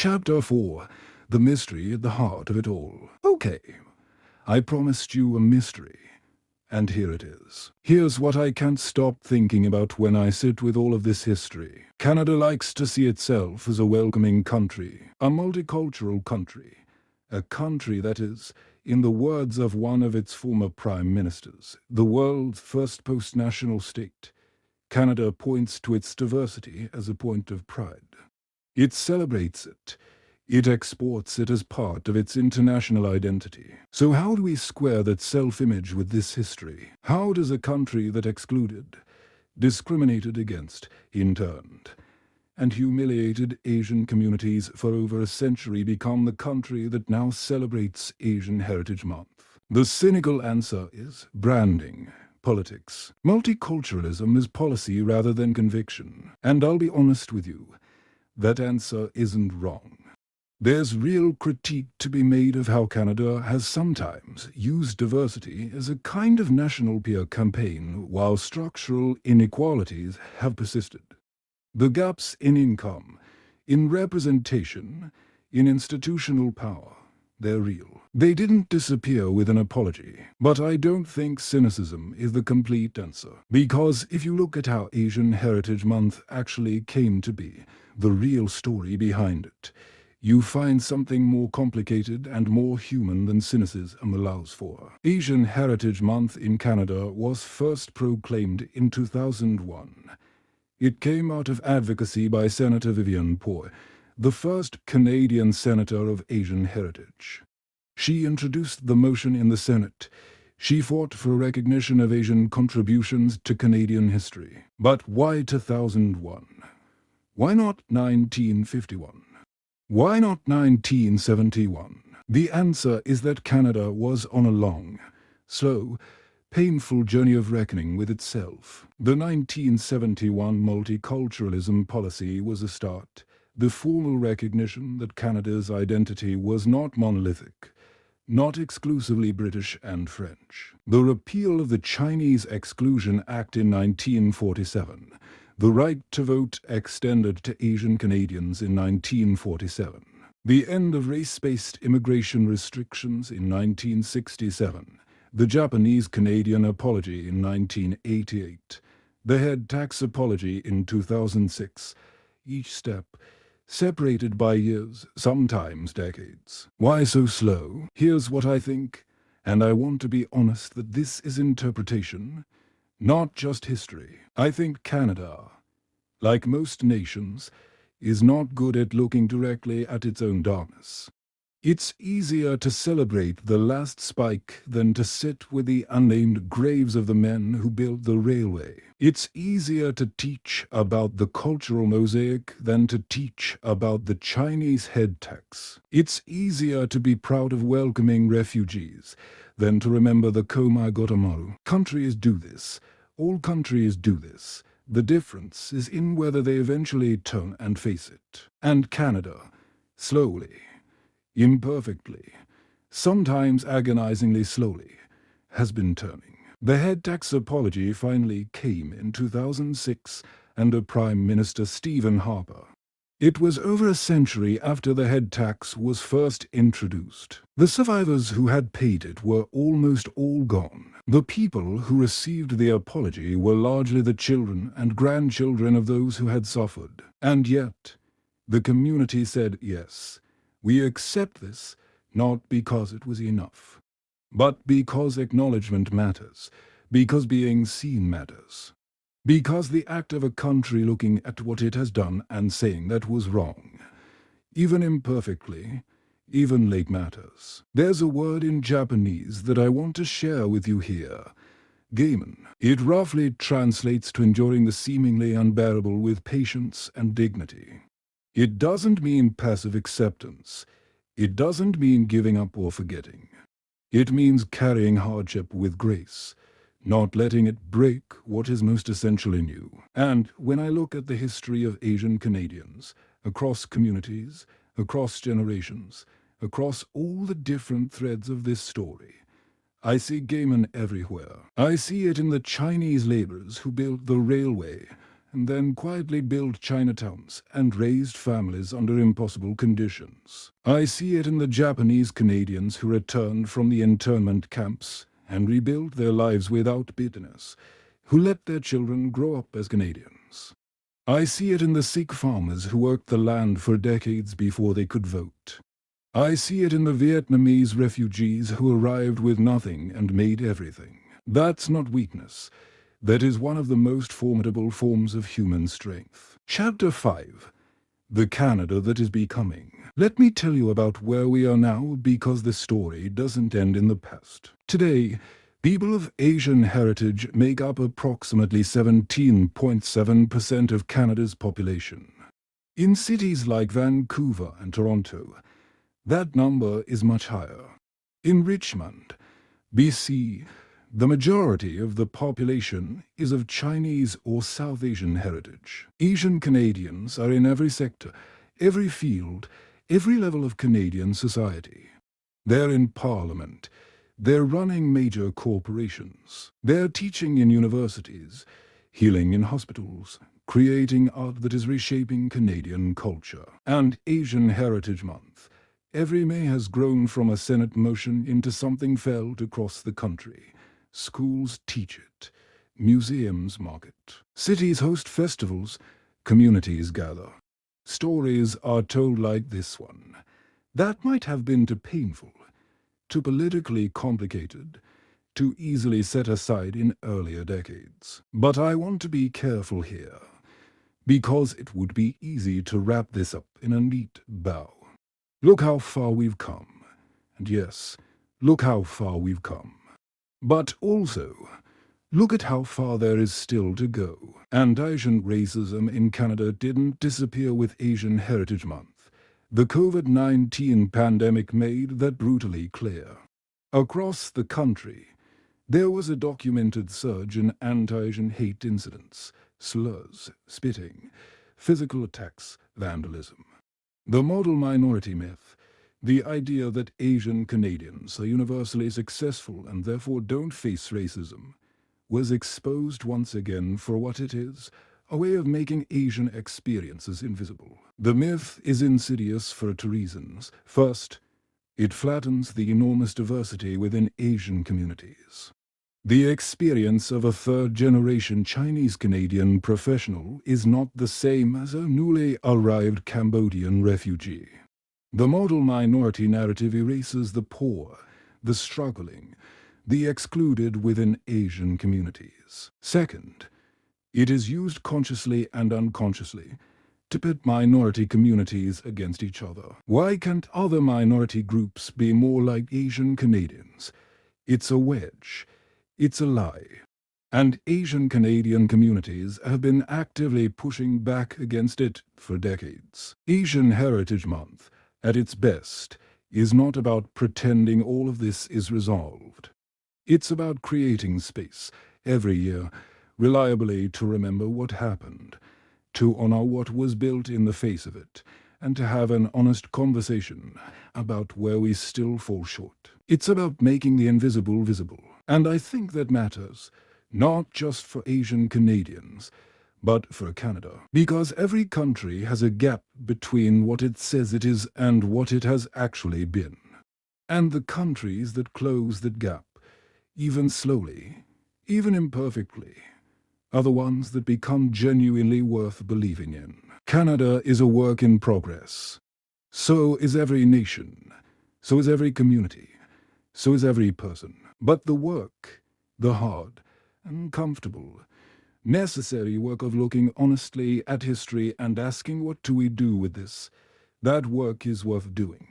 Chapter 4. The mystery at the heart of it all. Okay, I promised you a mystery. And here it is. Here's what I can't stop thinking about when I sit with all of this history. Canada likes to see itself as a welcoming country, a multicultural country, a country that is, in the words of one of its former prime ministers, the world's first post-national state. Canada points to its diversity as a point of pride. It celebrates it. It exports it as part of its international identity. So how do we square that self-image with this history? How does a country that excluded, discriminated against, interned, and humiliated Asian communities for over a century become the country that now celebrates Asian Heritage Month? The cynical answer is branding. Politics. Multiculturalism is policy rather than conviction. And I'll be honest with you, that answer isn't wrong. There's real critique to be made of how Canada has sometimes used diversity as a kind of national PR campaign while structural inequalities have persisted. The gaps in income, in representation, in institutional power, they're real. They didn't disappear with an apology. But I don't think cynicism is the complete answer. Because if you look at how Asian Heritage Month actually came to be, the real story behind it, you find something more complicated and more human than cynicism allows for. Asian Heritage Month in Canada was first proclaimed in 2001. It came out of advocacy by Senator Vivienne Poy, the first Canadian senator of Asian heritage. She introduced the motion in the Senate. She fought for recognition of Asian contributions to Canadian history. But why 2001? Why not 1951? Why not 1971? The answer is that Canada was on a long, slow, painful journey of reckoning with itself. The 1971 multiculturalism policy was a start, the formal recognition that Canada's identity was not monolithic, not exclusively British and French. The repeal of the Chinese Exclusion Act in 1947, the right to vote extended to Asian Canadians in 1947. The end of race-based immigration restrictions in 1967. The Japanese-Canadian apology in 1988. The head tax apology in 2006. Each step separated by years, sometimes decades. Why so slow? Here's what I think, and I want to be honest that this is interpretation, not just history. I think Canada, like most nations, is not good at looking directly at its own darkness. It's easier to celebrate the last spike than to sit with the unnamed graves of the men who built the railway. It's easier to teach about the cultural mosaic than to teach about the Chinese head tax. It's easier to be proud of welcoming refugees than to remember the Khmer Gotamaru. Countries do this. All countries do this. The difference is in whether they eventually turn and face it. And Canada, slowly, imperfectly, sometimes agonizingly slowly, has been turning. The head tax apology finally came in 2006 under Prime Minister Stephen Harper. It was over a century after the head tax was first introduced. The survivors who had paid it were almost all gone. The people who received the apology were largely the children and grandchildren of those who had suffered. And yet, the community said yes. We accept this, not because it was enough, but because acknowledgement matters, because being seen matters, because the act of a country looking at what it has done and saying that was wrong, even imperfectly, even late matters. There's a word in Japanese that I want to share with you here. Gaiman. It roughly translates to enduring the seemingly unbearable with patience and dignity. It doesn't mean passive acceptance. It doesn't mean giving up or forgetting. It means carrying hardship with grace, not letting it break what is most essential in you. And when I look at the history of Asian Canadians, across communities, across generations, across all the different threads of this story, I see Gaiman everywhere. I see it in the Chinese laborers who built the railway and then quietly built Chinatowns and raised families under impossible conditions. I see it in the Japanese Canadians who returned from the internment camps and rebuilt their lives without bitterness, who let their children grow up as Canadians. I see it in the Sikh farmers who worked the land for decades before they could vote. I see it in the Vietnamese refugees who arrived with nothing and made everything. That's not weakness. That is one of the most formidable forms of human strength. Chapter 5. The Canada that is becoming. Let me tell you about where we are now, because the story doesn't end in the past. Today, people of Asian heritage make up approximately 17.7% of Canada's population. In cities like Vancouver and Toronto, that number is much higher. In Richmond, BC, the majority of the population is of Chinese or South Asian heritage. Asian Canadians are in every sector, every field, every level of Canadian society. They're in Parliament. They're running major corporations. They're teaching in universities, healing in hospitals, creating art that is reshaping Canadian culture. And Asian Heritage Month. Every May has grown from a Senate motion into something felt across the country. Schools teach it. Museums mark it. Cities host festivals. Communities gather. Stories are told like this one. That might have been too painful, too politically complicated, too easily set aside in earlier decades. But I want to be careful here, because it would be easy to wrap this up in a neat bow. Look how far we've come. And yes, look how far we've come. But also, look at how far there is still to go. Anti-Asian racism in Canada didn't disappear with Asian Heritage Month. The COVID-19 pandemic made that brutally clear. Across the country, there was a documented surge in anti-Asian hate incidents, slurs, spitting, physical attacks, vandalism. The model minority myth, the idea that Asian Canadians are universally successful and therefore don't face racism, was exposed once again for what it is, a way of making Asian experiences invisible. The myth is insidious for two reasons. First, it flattens the enormous diversity within Asian communities. The experience of a third-generation Chinese-Canadian professional is not the same as a newly arrived Cambodian refugee. The model minority narrative erases the poor, the struggling, the excluded within Asian communities. Second, it is used consciously and unconsciously to pit minority communities against each other. Why can't other minority groups be more like Asian Canadians? It's a wedge. It's a lie. And Asian Canadian communities have been actively pushing back against it for decades. Asian Heritage Month, at its best, is not about pretending all of this is resolved. It's about creating space, every year, reliably to remember what happened, to honor what was built in the face of it, and to have an honest conversation about where we still fall short. It's about making the invisible visible. And I think that matters, not just for Asian Canadians, but for Canada. Because every country has a gap between what it says it is and what it has actually been. And the countries that close that gap, even slowly, even imperfectly, are the ones that become genuinely worth believing in. Canada is a work in progress. So is every nation. So is every community. So is every person. But the work, the hard, uncomfortable, necessary work of looking honestly at history and asking what do we do with this, that work is worth doing.